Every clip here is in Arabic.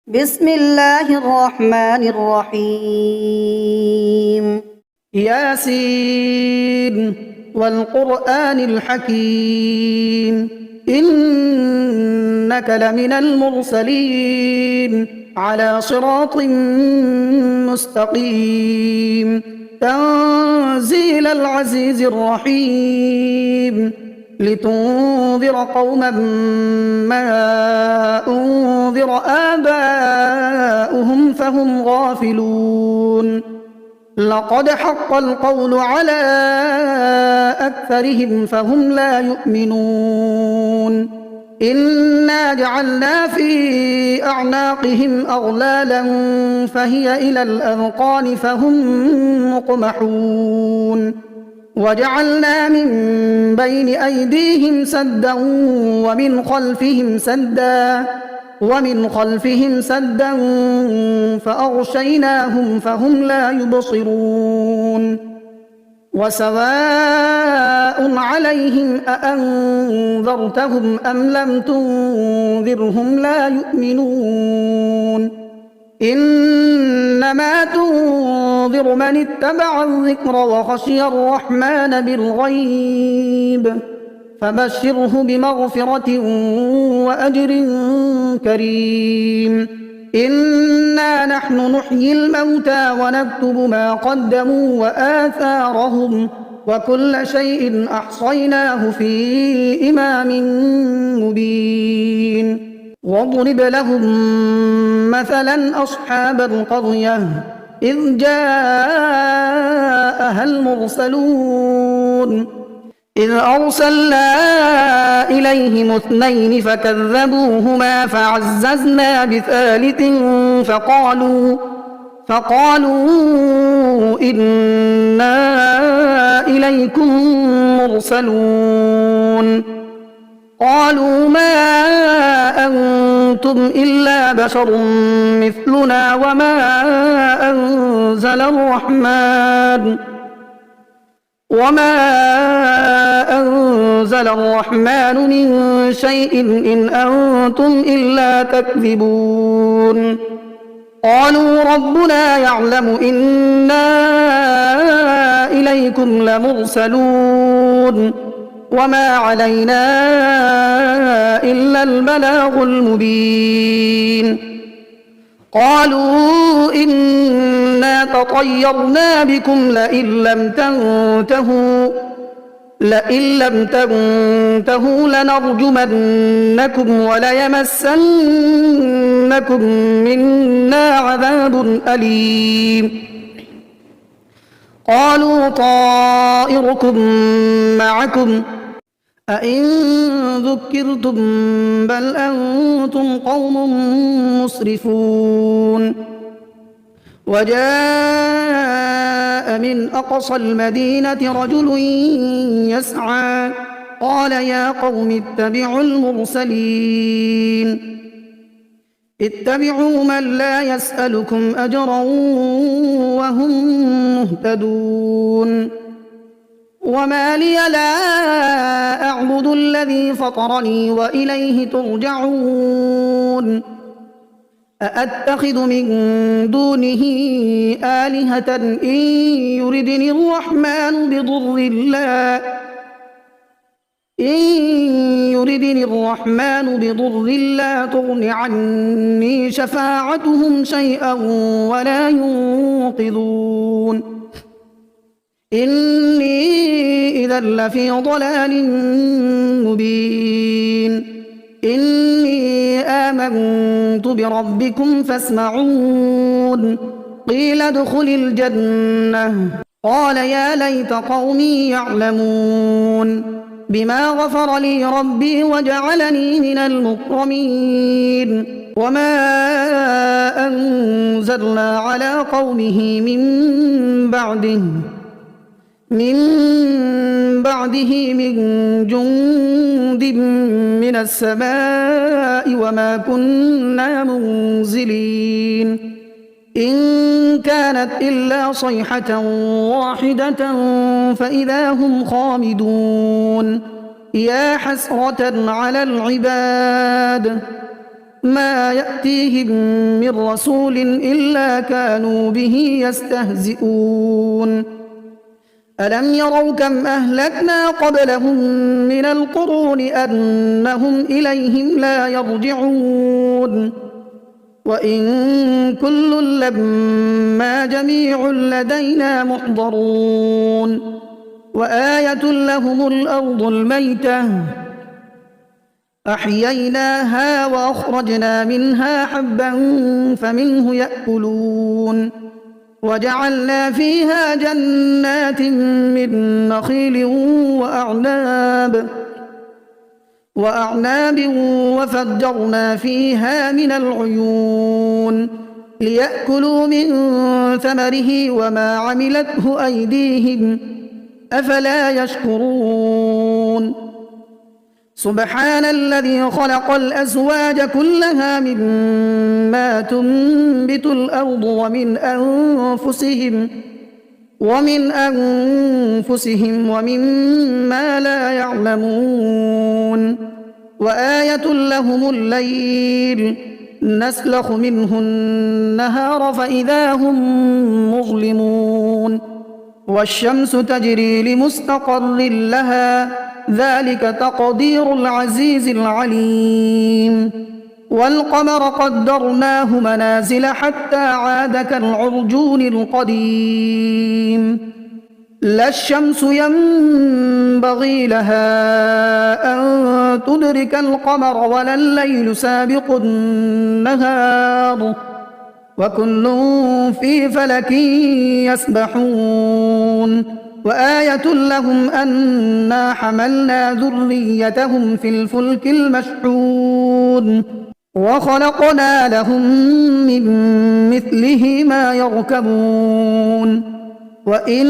بسم الله الرحمن الرحيم. ياسين والقرآن الحكيم إنك لمن المرسلين على صراط مستقيم تنزيل العزيز الرحيم لتنذر قوما ما أنذر آباؤهم فهم غافلون لقد حق القول على أكثرهم فهم لا يؤمنون إنا جعلنا في أعناقهم أغلالا فهي إلى الأذقان فهم مقمحون وجعلنا من بين أيديهم سدا ومن خلفهم سدا فأغشيناهم فهم لا يبصرون وسواء عليهم أأنذرتهم أم لم تنذرهم لا يؤمنون إنما تنذر من اتبع الذكر وخشي الرحمن بالغيب فبشره بمغفرة وأجر كريم إنا نحن نحيي الموتى ونكتب ما قدموا وآثارهم وكل شيء أحصيناه في إمام مبين واضرب لهم مثلا أصحاب القرية إذ جاءها المرسلون إذ أرسلنا إليهم اثنين فكذبوهما فعززنا بثالث فقالوا إنا إليكم مرسلون قالوا ما أنتم إلا بشر مثلنا وما أنزل الرحمن من شيء إن أنتم إلا تكذبون قالوا ربنا يعلم إنا إليكم لمرسلون وما علينا إلا البلاغ المبين قالوا إنا تطيرنا بكم لئن لم تنتهوا لنرجمنكم وليمسنكم منا عذاب أليم قالوا طائركم معكم أئن ذكرتم بل أنتم قوم مسرفون وجاء من أقصى المدينة رجل يسعى قال يا قوم اتبعوا المرسلين اتبعوا من لا يسألكم أجرا وهم مهتدون وما لي لا أعبد الذي فطرني وإليه ترجعون أأتخذ من دونه آلهة إن يردني الرحمن بضر لا تغن عني شفاعتهم شيئا ولا ينقذون إني إذا لفي ضلال مبين إني آمنت بربكم فاسمعون قيل ادخل الجنة قال يا ليت قومي يعلمون بما غفر لي ربي وجعلني من المكرمين وما أنزلنا على قومه من بعده من جند من السماء وما كنا منزلين إن كانت إلا صيحة واحدة فإذا هم خامدون يا حسرة على العباد ما يأتيهم من رسول إلا كانوا به يستهزئون ألم يروا كم أهلكنا قبلهم من القرون أنهم إليهم لا يرجعون وإن كل لما جميع لدينا محضرون وآية لهم الأرض الميتة أحييناها وأخرجنا منها حبا فمنه يأكلون وجعلنا فيها جنات من نخيل وأعناب وفجرنا فيها من العيون ليأكلوا من ثمره وما عملته أيديهم أفلا يشكرون سبحان الذي خلق الأزواج كلها مما تنبت الأرض ومن أنفسهم ومما لا يعلمون وآية لهم الليل نسلخ منه النهار فإذا هم مظلمون والشمس تجري لمستقر لها ذلك تقدير العزيز العليم والقمر قدرناه منازل حتى عاد كالعرجون القديم لا الشمس ينبغي لها أن تدرك القمر ولا الليل سابق النهار وكل في فلك يسبحون وآية لهم أنا حملنا ذريتهم في الفلك المشحون وخلقنا لهم من مثله ما يركبون وإن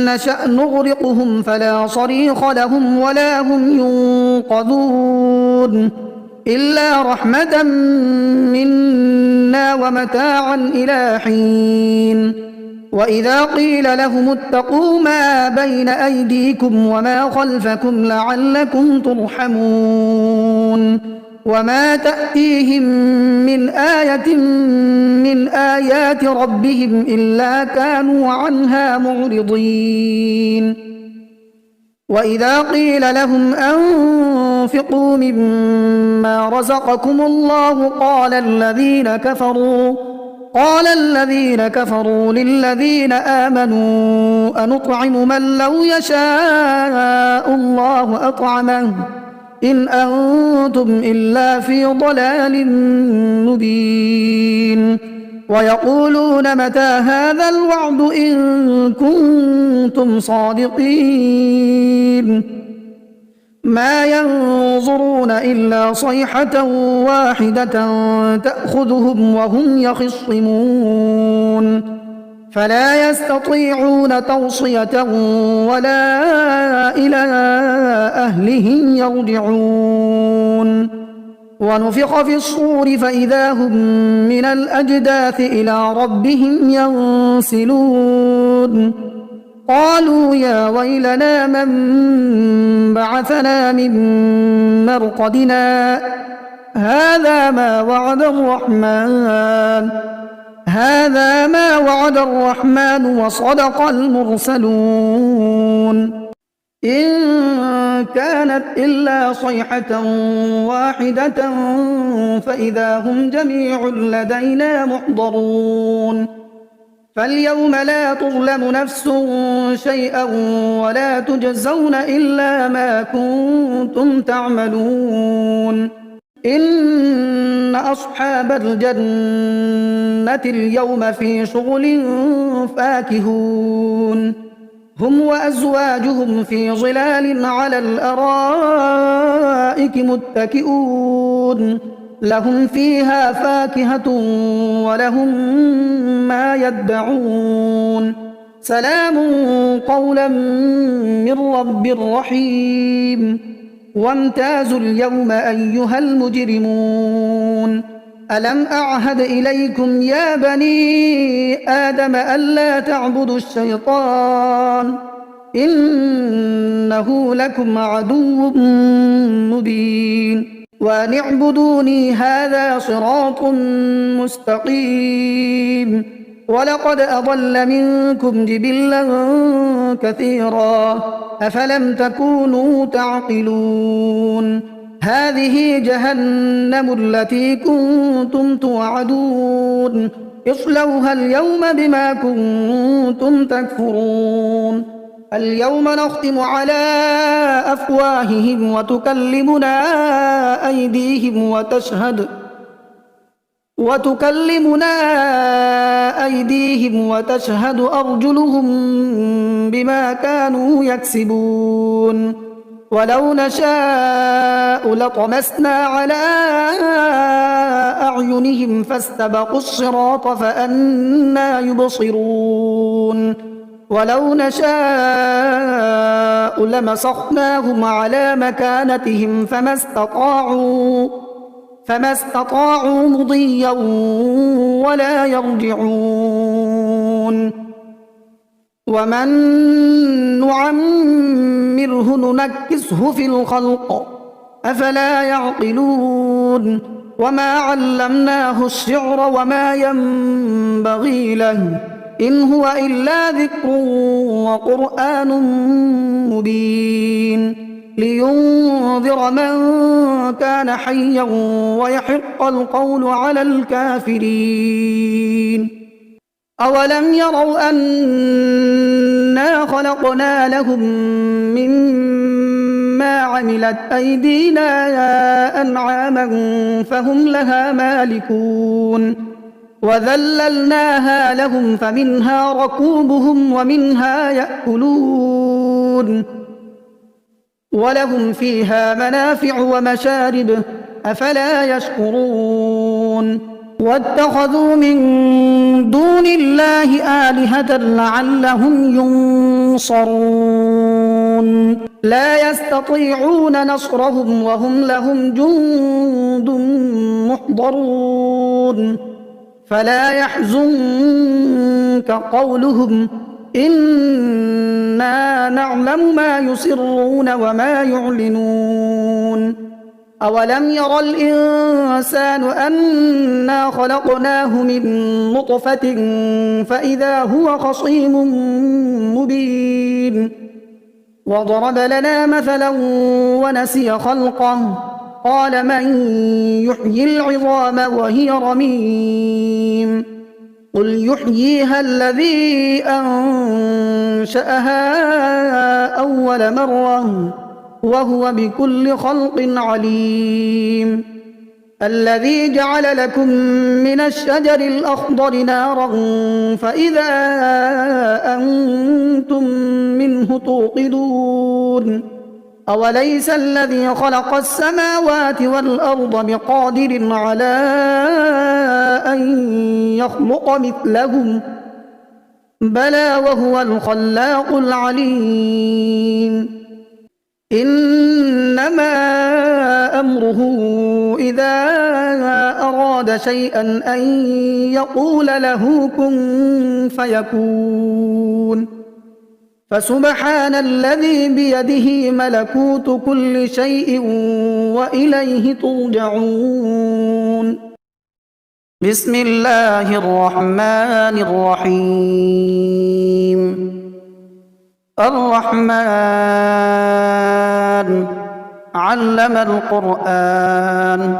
نشأ نغرقهم فلا صريخ لهم ولا هم ينقذون إلا رحمة منا ومتاعا إلى حين وإذا قيل لهم اتقوا ما بين أيديكم وما خلفكم لعلكم ترحمون وما تأتيهم من آية من آيات ربهم إلا كانوا عنها معرضين وإذا قيل لهم أنفقوا مما رزقكم الله قال الذين كفروا للذين آمنوا أنطعم من لو يشاء الله أطعمه إن أنتم إلا في ضلال مبين ويقولون متى هذا الوعد إن كنتم صادقين ما ينظرون إلا صيحة واحدة تأخذهم وهم يخصمون فلا يستطيعون توصية ولا إلى أهلهم يرجعون ونفخ في الصور فإذا هم من الأجداث إلى ربهم ينسلون قالوا يا ويلنا من بعثنا من مرقدنا هذا ما وعد الرحمن وصدق المرسلون إن كانت إلا صيحة واحدة فإذا هم جميع لدينا محضرون فاليوم لا تظلم نفس شيئا ولا تجزون إلا ما كنتم تعملون إن أصحاب الجنة اليوم في شغل فاكهون هم وأزواجهم في ظلال على الأرائك متكئون لهم فيها فاكهة ولهم ما يدعون سلام قولا من رب رحيم وامتازوا اليوم أيها المجرمون ألم أعهد إليكم يا بني آدم ألا تعبدوا الشيطان إنه لكم عدو مبين وأن اعبدوني هذا صراط مستقيم ولقد أضل منكم جبلا كثيرا أفلم تكونوا تعقلون هذه جهنم التي كنتم توعدون اصلوها اليوم بما كنتم تكفرون اليوم نختم على أفواههم وتكلمنا أيديهم وتشهد أرجلهم بما كانوا يكسبون ولو نشاء لطمسنا على أعينهم فاستبقوا الصراط فأنى يبصرون ولو نشاء لمسخناهم على مكانتهم فما استطاعوا مضيا ولا يرجعون ومن نعمره ننكسه في الخلق أفلا يعقلون وما علمناه الشعر وما ينبغي له إن هو إلا ذكر وقرآن مبين لينذر من كان حيا ويحق القول على الكافرين أولم يروا أنا خلقنا لهم مما عملت أيدينا أنعاما فهم لها مالكون وذللناها لهم فمنها ركوبهم ومنها يأكلون ولهم فيها منافع ومشارب أفلا يشكرون واتخذوا من دون الله آلهة لعلهم ينصرون لا يستطيعون نصرهم وهم لهم جند محضرون فلا يحزنك قولهم إنا نعلم ما يسرون وما يعلنون أولم ير الإنسان أنا خلقناه من نطفة فإذا هو خصيم مبين وضرب لنا مثلا ونسي خلقه قال من يحيي العظام وهي رميم قل يحييها الذي أنشأها أول مرة وهو بكل خلق عليم الذي جعل لكم من الشجر الأخضر نارا فإذا أنتم منه توقدون أوليس الذي خلق السماوات والأرض بقادر على أن يخلق مثلهم بلى وهو الخلاق العليم إنما أمره إذا أراد شيئا أن يقول له كن فيكون فسبحان الذي بيده ملكوت كل شيء وإليه ترجعون بسم الله الرحمن الرحيم الرحمن علم القرآن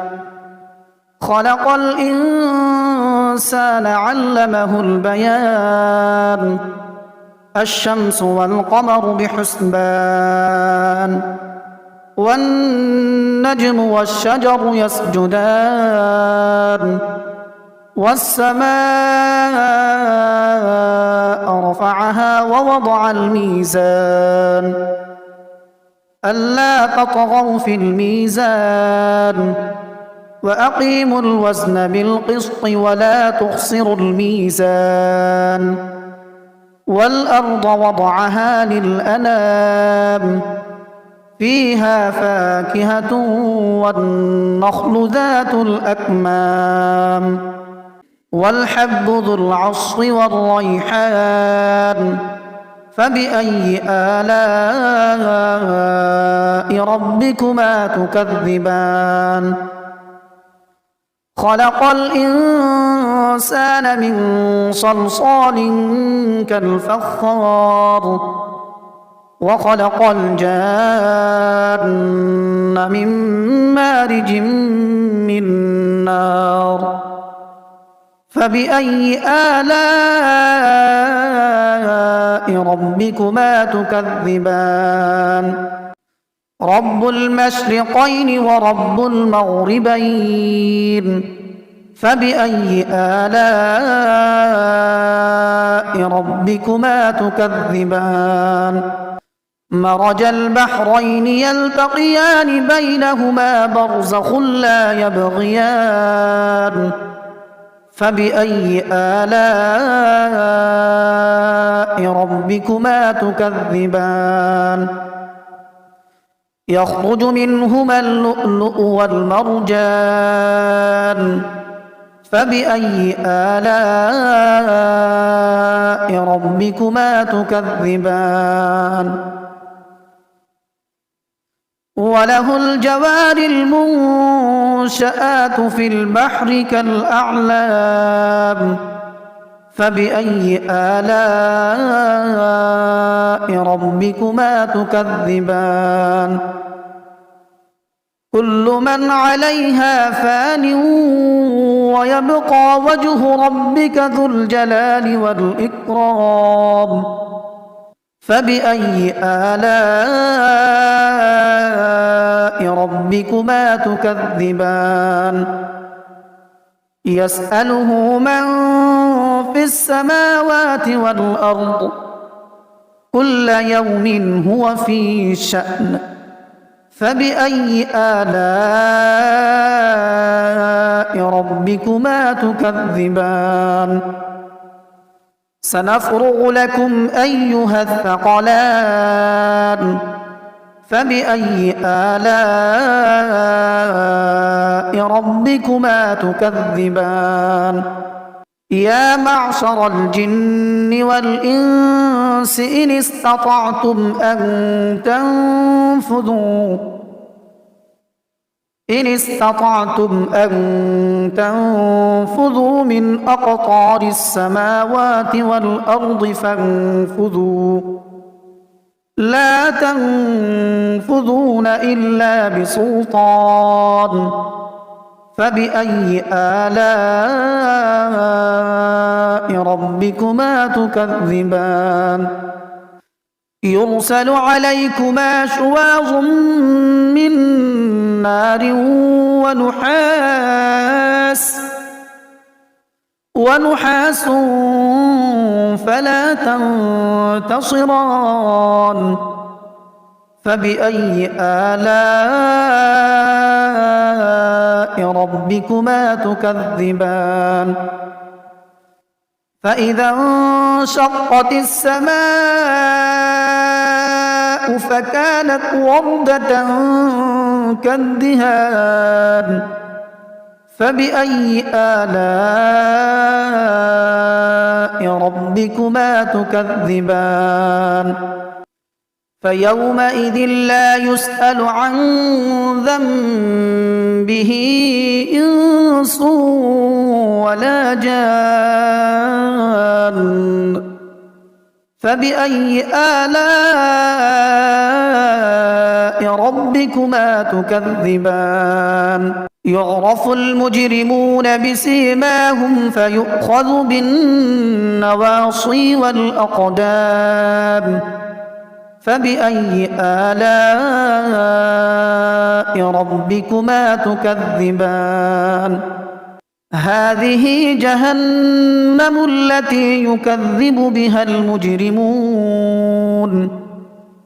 خلق الإنسان علمه البيان الشمس والقمر بحسبان والنجم والشجر يسجدان والسماء رفعها ووضع الميزان ألا تطغوا في الميزان وأقيموا الوزن بالقسط ولا تخسروا الميزان والأرض وضعها للأنام فيها فاكهة والنخل ذات الأكمام والحب ذو العصف والريحان فبأي آلاء ربكما تكذبان خلق الإنسان من صلصال كالفخار وخلق الجان من مارج من نار فبأي آلاء ربكما تكذبان رب المشرقين ورب المغربين فبأي آلاء ربكما تكذبان مرج البحرين يلتقيان بينهما برزخ لا يبغيان فبأي آلاء ربكما تكذبان يخرج منهما اللؤلؤ والمرجان فبأي آلاء ربكما تكذبان وله الجوار المنشآت في البحر كالأعلام فبأي آلاء ربكما تكذبان كل من عليها فان ويبقى وجه ربك ذو الجلال والإكرام فبأي آلاء ربكما تكذبان يسأله من في السماوات والأرض كل يوم هو في شأن فبأي آلاء ربكما تكذبان سنفرغ لكم أيها الثقلان فبأي آلاء ربكما تكذبان يا معشر الجن والإنس إن استطعتم أن تنفذوا من أقطار السماوات والأرض فانفذوا لا تنفذون إلا بسلطان فبأي آلاء ربكما تكذبان يرسل عليكما شواظ من نار ونحاس فلا تنتصران فبأي آلاء ربكما تكذبان فإذا انشقت السماء فكانت وردة كالدهان فبأي آلاء ربكما تكذبان فيومئذ لا يسأل عن ذنبه إنس ولا جان فبأي آلاء ربكما تكذبان يعرف المجرمون بسيماهم فيؤخذ بالنواصي والأقدام فبأي آلاء ربكما تكذبان هذه جهنم التي يكذب بها المجرمون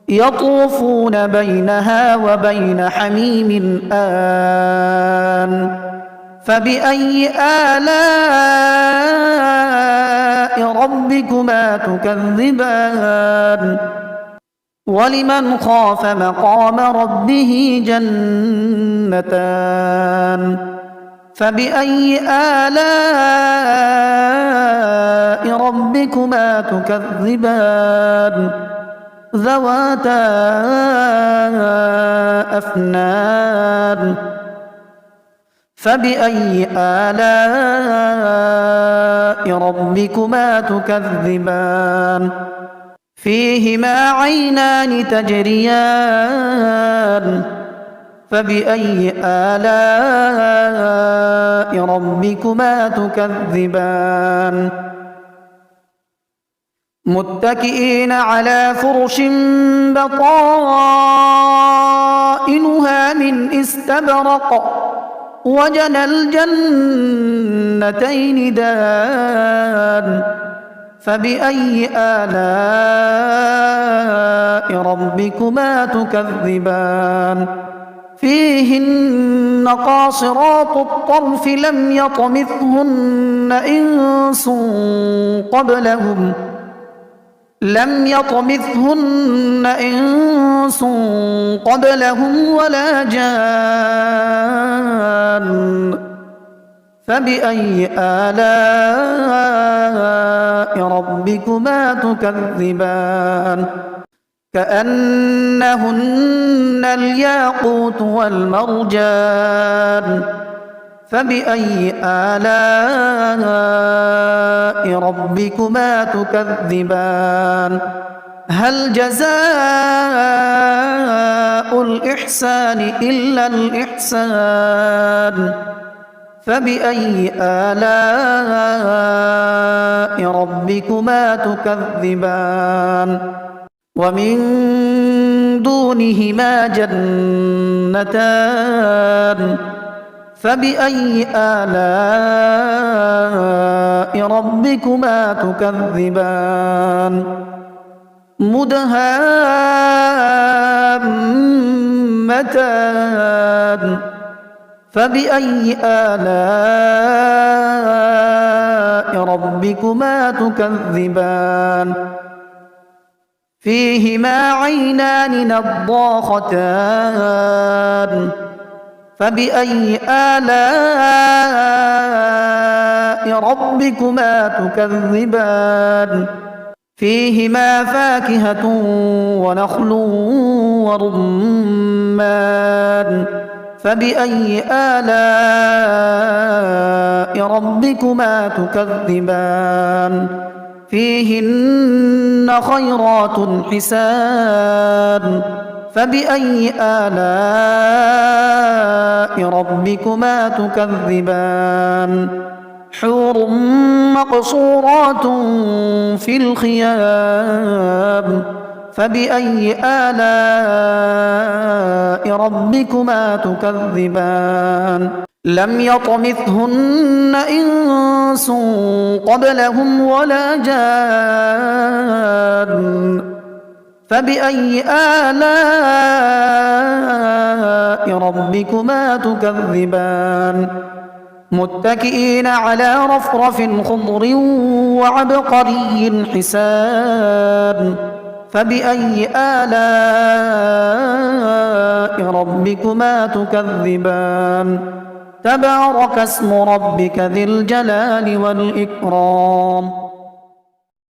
يطوفون بينها وبين حميم آن فبأي آلاء ربكما تكذبان ولمن خاف مقام ربه جنتان فبأي آلاء ربكما ربكما تكذبان ذواتا أفنان فبأي آلاء ربكما تكذبان فيهما عينان تجريان فبأي آلاء ربكما تكذبان متكئين على فرش بطائنها من استبرق وجنى الجنتين دان فبأي آلاء ربكما تكذبان فيهن قاصرات الطرف لم يطمثهن إنس قبلهم ولا جان فبأي آلاء ربكما تكذبان كأنهن الياقوت والمرجان فبأي آلاء ربكما تكذبان هل جزاء الإحسان إلا الإحسان فبأي آلاء ربكما تكذبان ومن دونهما جنتان فبأي آلاء ربكما تكذبان مدهامتان فبأي آلاء ربكما تكذبان فيهما عينان نضاختان فبأي آلاء ربكما تكذبان فيهما فاكهة ونخل ورمان فبأي آلاء ربكما تكذبان فيهن خيرات حسان فبأي آلاء ربكما تكذبان حور مقصورات في الخيام فبأي آلاء ربكما تكذبان لم يطمثهن إنس قبلهم ولا جان فبأي آلاء ربكما تكذبان متكئين على رفرف خضر وعبقري حسان فبأي آلاء ربكما تكذبان تبارك اسم ربك ذي الجلال والإكرام